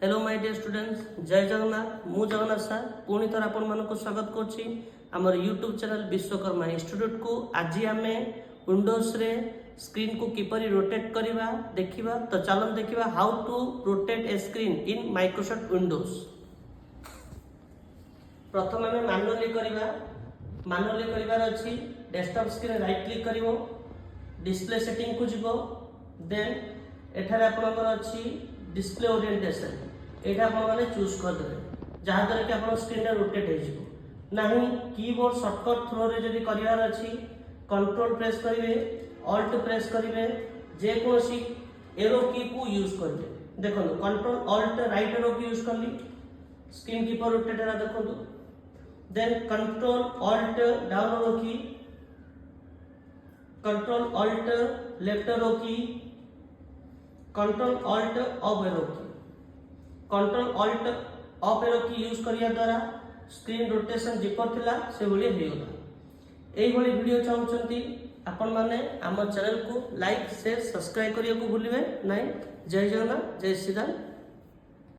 Hello my dear students, जय जगन्नाथ। मु Jagannath sir पुणी थर आपण मानक स्वागत करछि हमर यूट्यूब चैनल विश्वकर्मा इंस्टीट्यूट को। आज आमे विंडोज रे स्क्रीन को किपरि रोटेट करबा देखिबा। तो चलो देखिबा how to rotate a screen in Microsoft Windows. प्रथम आमे मैनुअली करबा। मैनुअली करबार अछि डेस्कटॉप स्क्रीन राइट क्लिक करिवो, डिस्प्ले सेटिंग को जिवो, देन एठारे आपनकर अछि डिस्प्ले ओरिएंटेशन। एटा आपण माने चूज कर देबे जहा द्वारा कि आपण स्क्रीन रोटेट हो जिवो। नाही कीबोर्ड शॉर्टकट थ्रो रे जदी करिवार अछि कंट्रोल प्रेस करिवे, ऑल्ट प्रेस करिवे, जे कोसी एरो की को यूज करिवे। देखो control alt right arrow key use करली स्क्रीन कीपर रोटेट era देखो। Then control alt down arrow key, control alt left arrow key, control alt up arrow key. Control alt up arrow key use करिया द्वारा screen rotation zipper थिला से भली हेगला। एई भली video चाहउचंती आपण माने हमर चैनल को लाइक शेयर सब्सक्राइब करिया को भूलिबे नै। जय जगन्नाथ, जय श्री राम।